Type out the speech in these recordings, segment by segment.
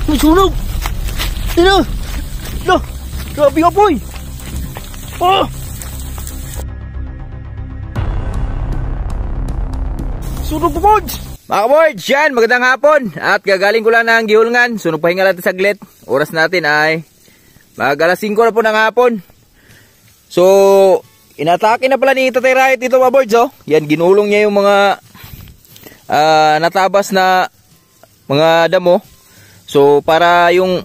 May sunog! Ina! Ina! Grabe ka, boy! Oh! Sunog po, boys! Mga boys, yan, magandang hapon. At gagaling ko lang ng gihulngan. So, nagpahinga natin saglit. Oras natin ay mag-alas 5 na po ng hapon. So, inatake na pala ni Tatay Riot dito, mga boys, oh. Yan, ginulong niya yung mga natabas na mga damo. So, para yung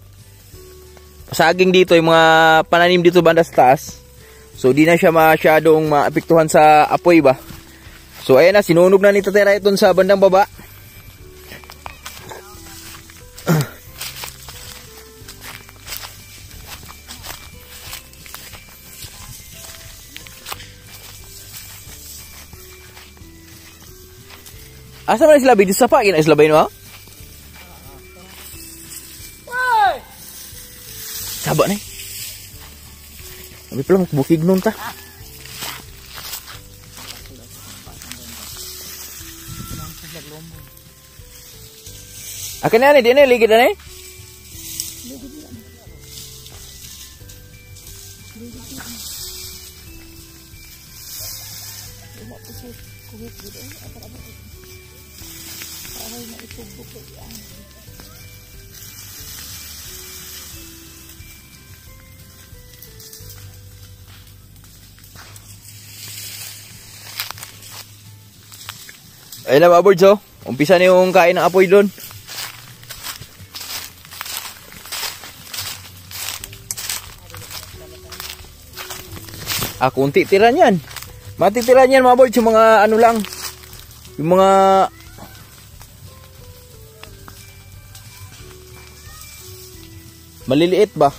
saging dito, yung mga pananim dito banda sa taas. So, di na siya masyadong maapektuhan sa apoy ba. So, ayan na, sinunog na ni Tatay Riot dun sa bandang baba. Asa man sila bidis sa pa? Ina sila ba yun, ha? Saba na eh. Sabi pala, bukig nun ta. Akin na, di na, ligid na eh. Ayun na mga boards, oh. Umpisa na yung kain ng apoy doon. Kunti tira niyan. Matitira niyan mga boards, yung mga ano lang. Yung mga maliliit ba?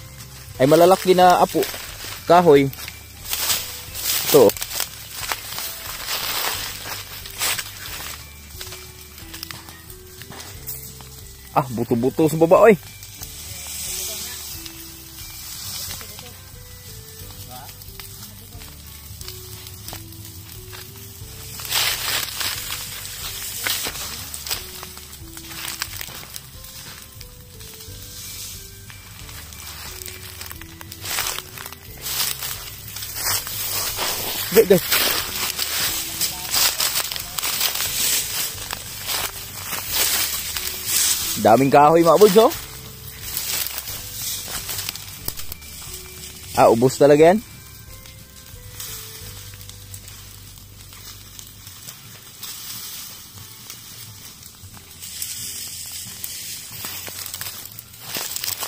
Ay malalaki na apo. Kahoy. Ito. Buto-buto sa baba, oy. Guys. Daming kahoy mga boys, oh. Ubos talaga yan.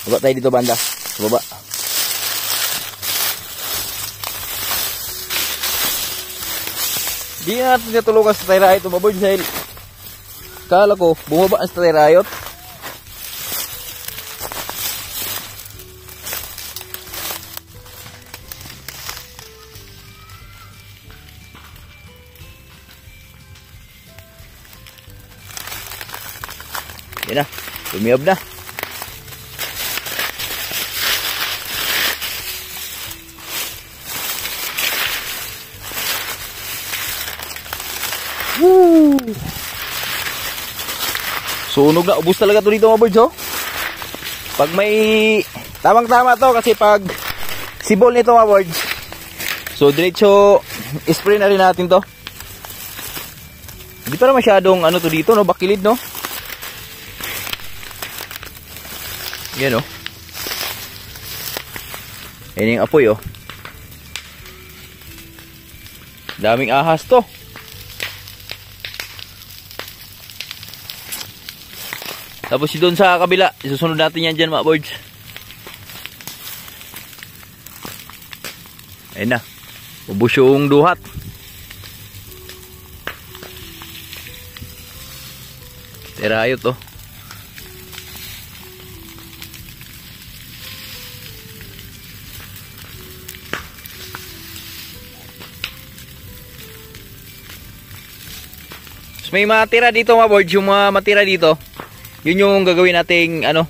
Baba tayo dito banda. Sa baba. Di natin natulungan sa Tatay Riot mga boys dahil kala ko bumaba ang Tatay Riot. Yan na, lumiyab na. Woo! Sunog na, ubos talaga to dito mga birds, oh. Pag may tamang-tama to kasi pag sibol nito mga birds. So diretso spray na rin natin to. Hindi pa na masyadong ano to dito, no, bakilid, no. Yan, oh. Ayan yung apoy, oh. Daming ahas to. Tapos doon sa kabila, isusunod natin yan dyan mga birds. Ayan na. Ubus yung duhat. Terayot, oh. May matira dito mga boards, yung mga matira dito, yun yung gagawin nating ano,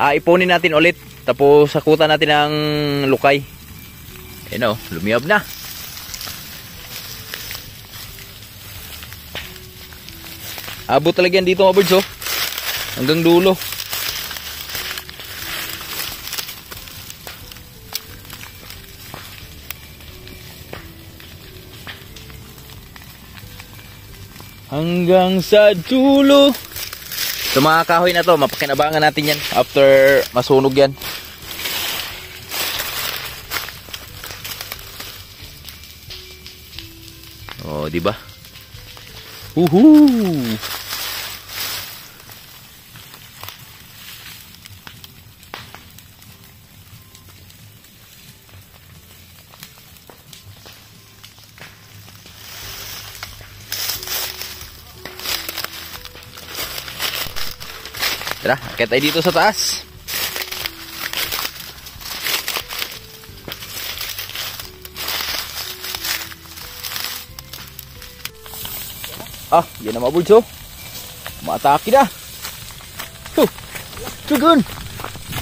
ipunin natin ulit, tapos sakutan natin ng lukay. Ayun, oh, lumiyab na. Abot talaga yan dito mga boards, oh. Hanggang dulo. Hanggang sa dulo. Sa mga kahoy na to, mapakinabangan natin yan after masunog yan. Oh, di ba? Woohoo! Tara, akit tayo dito sa taas. Ah, yan na mga birds, oh. Matake na. Tugun!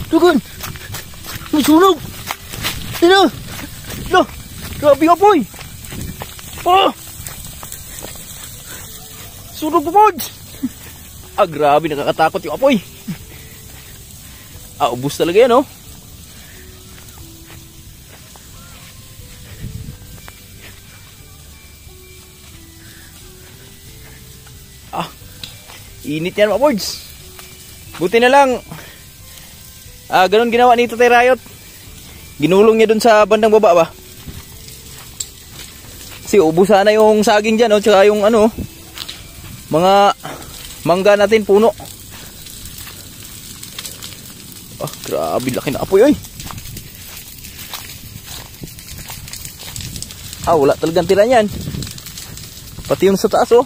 Tugun! May sunog! Ina! No! Grabe ka, boy! Oh! Sunog po, birds! Ah, grabe, nakakatakot yung apoy. Ah, ubos talaga yan, oh. Ah, init yan mga birds. Buti na lang ganun ginawa ni Tatay Rayot. Ginulong niya dun sa bandang baba ba. Kasi ubusan na yung saging dyan, oh, tsaka yung ano, mga mangga natin puno. Ah, grabe laki na apoy, oy. Ah, wala talagang tira niyan. Pati yung sa taas, oh.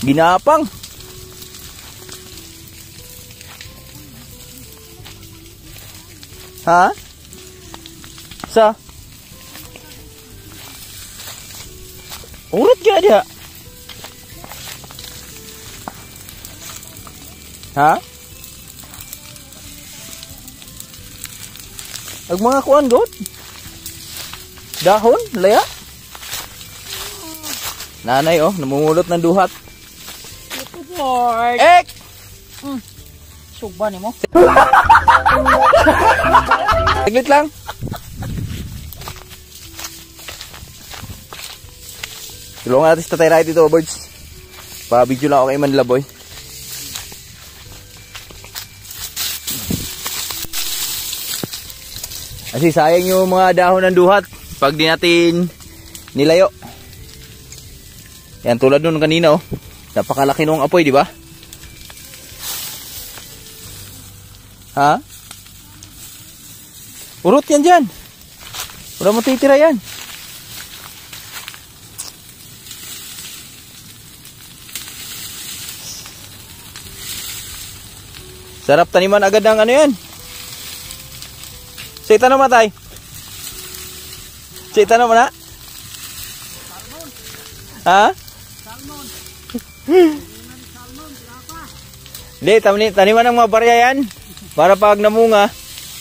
Ginapang. Ha? Sa? Urut gak dia? Ha? Ang mga kuan god? Dahon? Laya? Nanay, oh, namumulot ng duhat. Ito, boy! Ek! Sugba ni mo. Saglit lang. Tulungan natin si Tatay Rayot dito, birds. Pa-video lang ako kay Manila Boy. Kasi sayang yung mga dahon ng duhat pag di natin nilayo. Yan, tulad nun kanina, oh. Napakalaki nung apoy, di ba? Ha? Urot yan dyan. Wala mo titira yan. Sarap taniman agad ng ano yan. Sa itanong matay. Sa itanong mo na. Ha? Salmon. Hindi, taniman ng mga barya yan. Para pag namunga,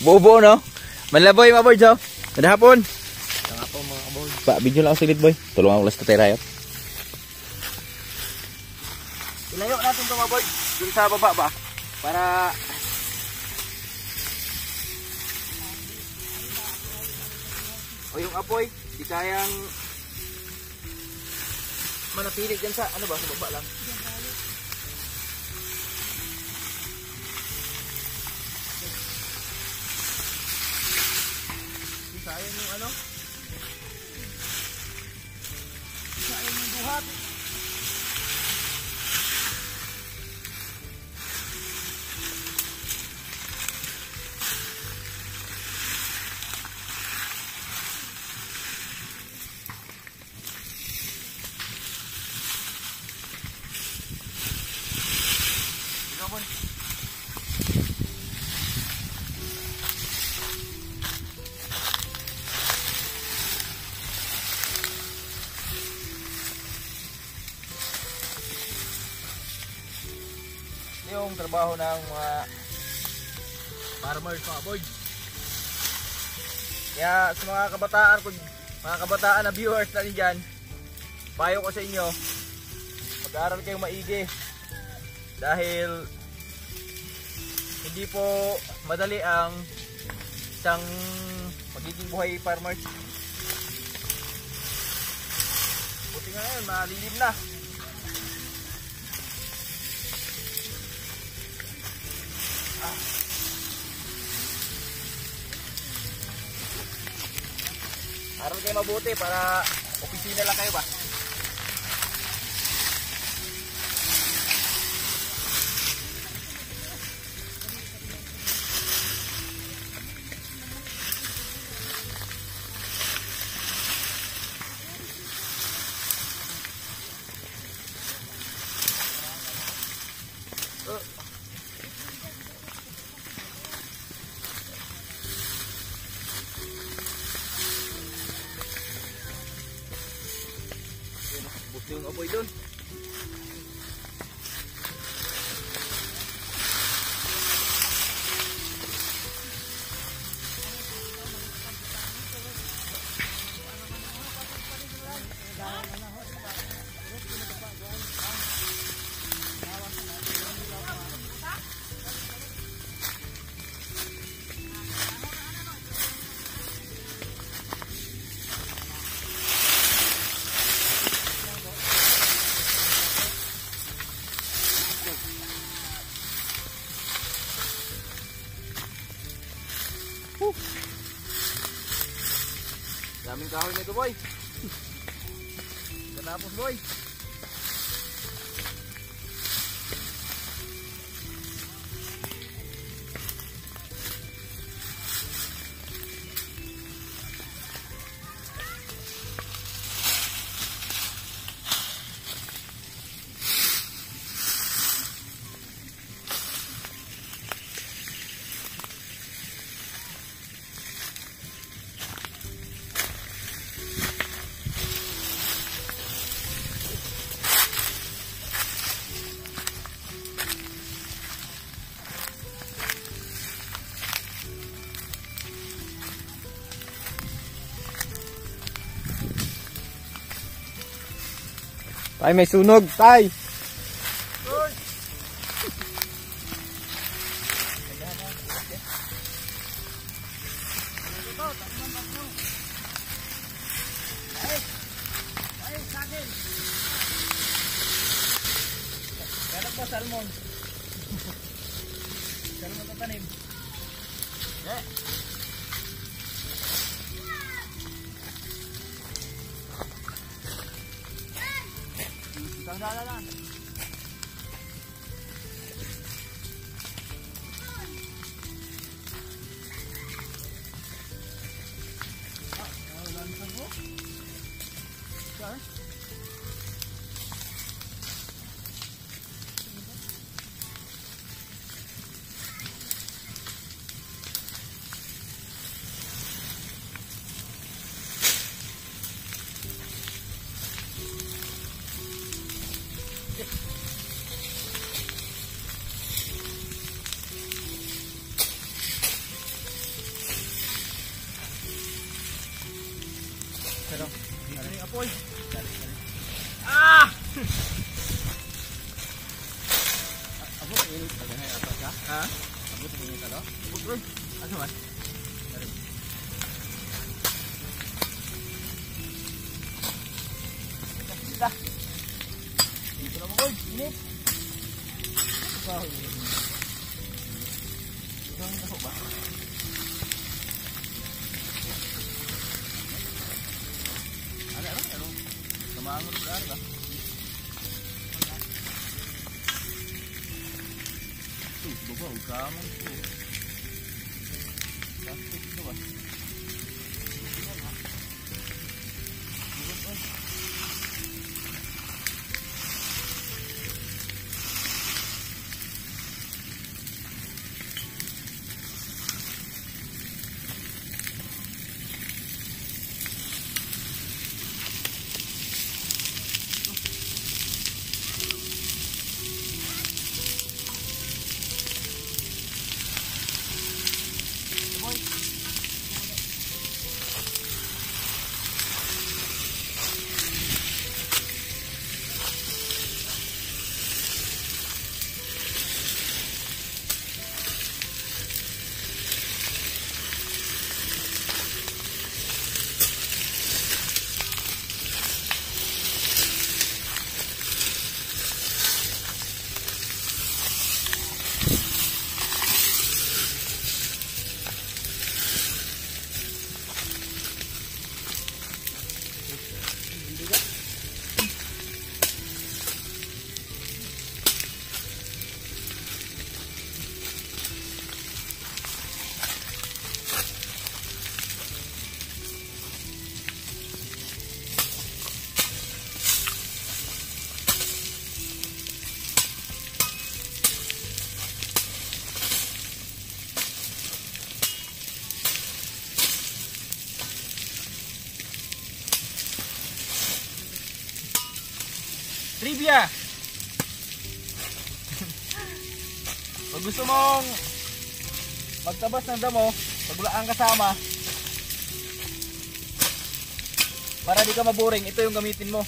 buo-buo, no? Manlaboy, mga boys, oh. Kada hapon. Kada hapon, mga boy. Pa, video lang ako silit, boy. Tulungan ko lang sa Tatay Rayot. Ilayo natin ito, mga boy. Dun sa baba ba? Para o yung apoy, di kayang manatili dyan sa, ano ba, sa baba lang. Sayang yung ano? Sayang yung duhat. Yung trabaho ng mga farmers, mga boys. Kaya sa mga kabataan na viewers natin dyan, payo ko sa inyo, mag-aaral kayong maigi dahil hindi po madali ang isang magiging buhay farmers. Buti nga ngayon, malilim na. Aral kayo mabuti para opisina lang kayo ba? Yung apoy doon. Daming kahoy nito boy. Katapos boy. Tay, may sunog, tay. Meron po salmon. Salmon na tanim. Lang. Pero, ano yung apoy? Ah! Abot, init pa ganyan apoy ka? Ha? Abot, init ka, no? Abot, bro. Ano man? Sila. Dito na mo, boy. Init. Ito ba? Ito ang ako ba? Kamangon na ba? Ito, babaw, kamang po. Plastic ito ba? trivia. Pag gusto mong magtabas ng damo, pag wala kang kasama, para di ka maboring, ito yung gamitin mo.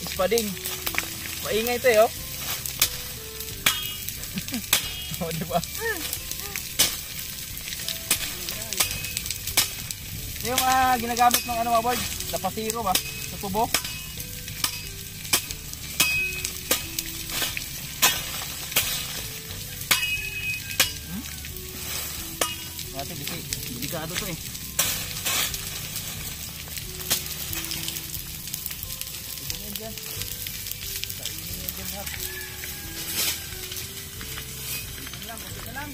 Ispading. Maingay ito eh, oh. Oh, diba? Yung ginagamit ng ano mga board, lapasiro ba? Sa tubo. Ate, delikado to eh. Ito na yan dyan. Kainin yan dyan lahat. Ito na lang.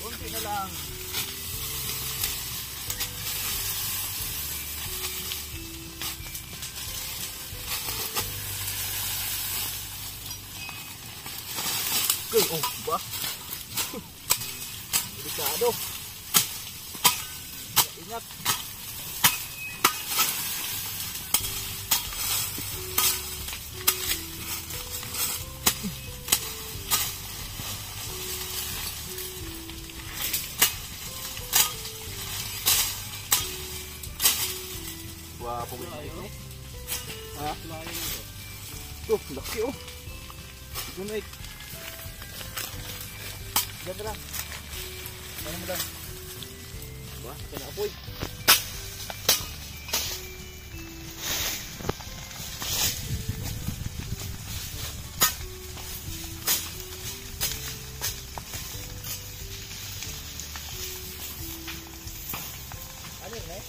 Kunti na lang. Oh, ba? Delikado. Ingat. Wah, pagod ito. Ha? Tuh, laki oh. Gunaik. Diyan lang. Ano mo lang? Wah, kaya apoy. Ano yun eh?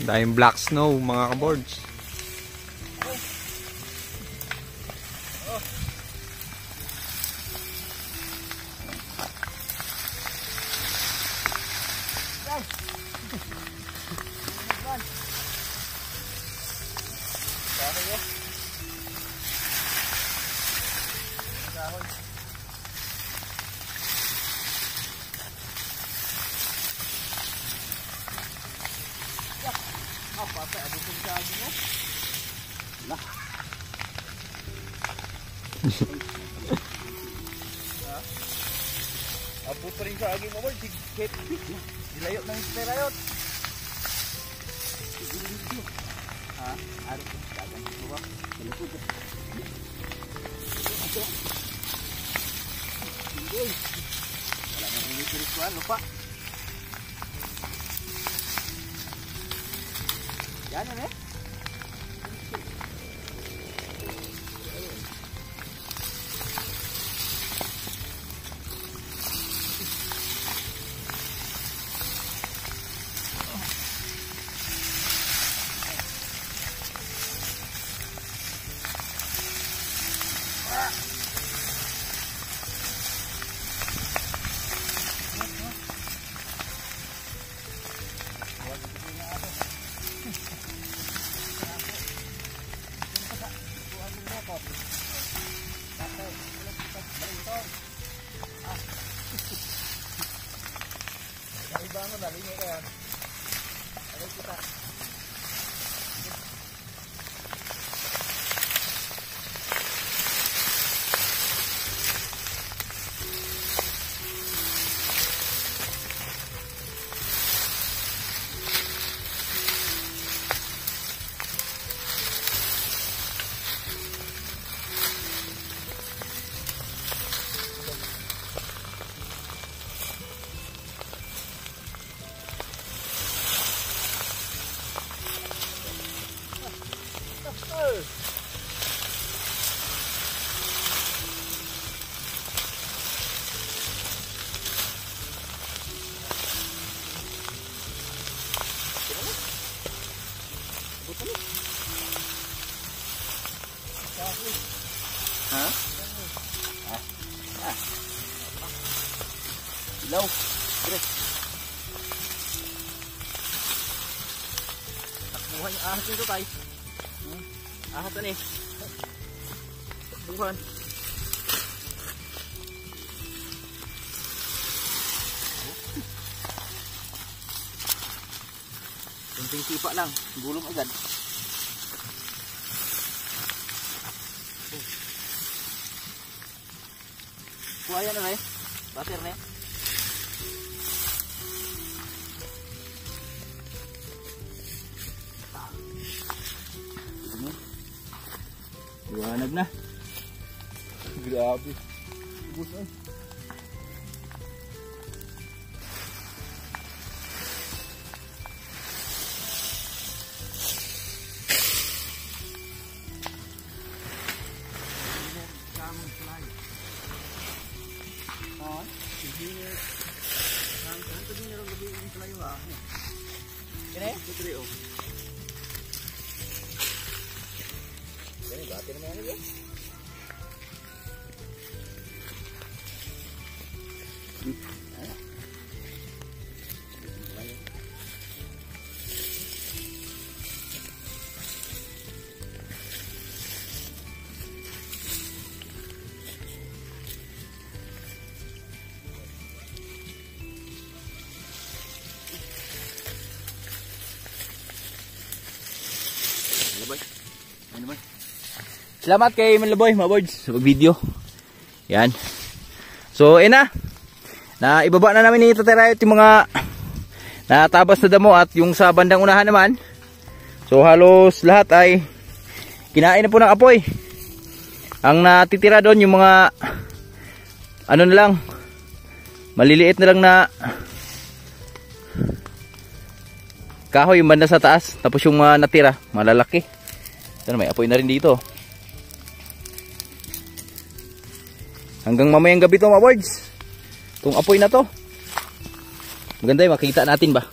Dahil black snow mga kaboards. Patay, abot ko sa akin mo. Wala. Abot pa rin sa akin mo, boy. Dilayot ng sterayot. Ha? Ari ko. Dagan ko ba? Dalipod. Ito. Hindi. Wala nang initiriskuhan, lupa. Yan yun eh. Ha? Ilaw. Dire. Takbuhan yung ahas nito tayo. Ahas na eh. Takbuhan. Kunting sipa lang. Gulong agad. Kuha na eh. Bater na eh. Liwanag na. Grabe. Ubus ay. Kene? Putri oh. Kene batin mo ano yan? Salamat kay Manlaboy, mga boards, sa pag-video. Yan. So, na ibaba na namin ni Taterayot yung mga natabas na damo at yung sa bandang unahan naman. So, halos lahat ay kinain na po ng apoy. Ang natitira doon yung mga ano na lang, maliliit na lang na kahoy yung banda sa taas. Tapos yung mga natira, malalaki. Ito na, may apoy na rin dito. Hanggang mamayang gabi to mga boards. Itong apoy na to. Maganda yung makikita natin ba.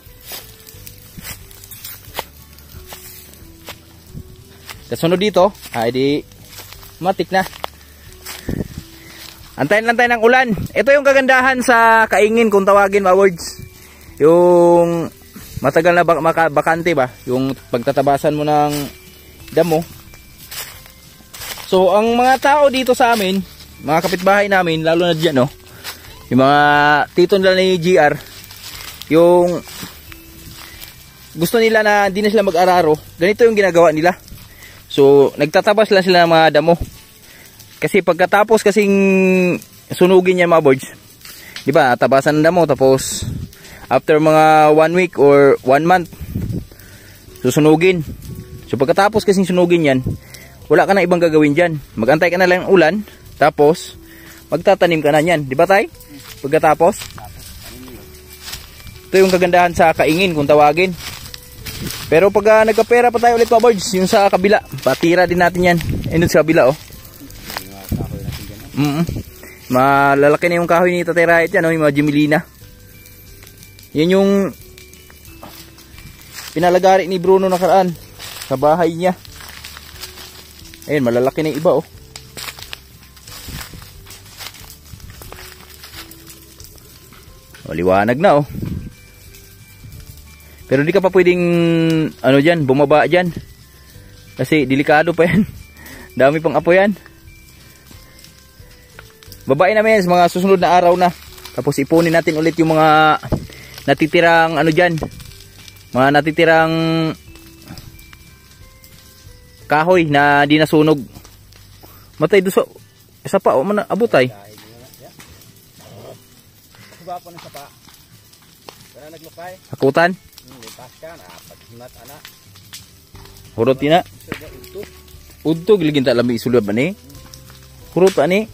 Kasunod dito, ay di matik na. Antayin lang tayo ng ulan. Ito yung kagandahan sa Kaingin kung tawagin mga boards. Yung matagal na bakante ba. Yung pagtatabasan mo ng damo. So ang mga tao dito sa amin, mga kapitbahay namin, lalo na dyan, no? Yung mga tito nila ni GR, yung gusto nila na hindi na sila mag-araro, ganito yung ginagawa nila. So, nagtatabas lang sila ng mga damo. Kasi pagkatapos kasing sunugin yan mga boards, di ba, tabasan ng damo, tapos after mga 1 week or 1 month, susunugin. So, pagkatapos kasing sunugin yan, wala ka na ibang gagawin dyan. Magantay ka na lang ng ulan, tapos magtatanim ka na yan, di ba tay? Pagkatapos ito yung kagandahan sa Kaingin kung tawagin. Pero pag nagkapera pa tayo ulit mga boards, yung sa kabila, patira din natin yan. Ayun sa kabila oh. Malalaki na yung kahoy ni Tatay Rahit yan, oh, yung mga Jimilina. Yan yung pinalagari ni Bruno nakaraan sa bahay niya. Ayun, malalaki na yung iba oh. O, liwanag na oh. Pero di ka pa pwedeng ano dyan, bumaba dyan. Kasi delikado pa yan. Dami pang apo yan. Babae namin yan sa mga susunod na araw na. Tapos ipunin natin ulit yung mga natitirang ano dyan. Mga natitirang kahoy na di nasunog. Matay doon sa isa pa o abutay. Ba pa ng sapa. Para naglukay. Hakutan. Lipas ka na paghimat ana. Hurot ina. Udto giligin ta lambi isulod ba ni? Hurot ani.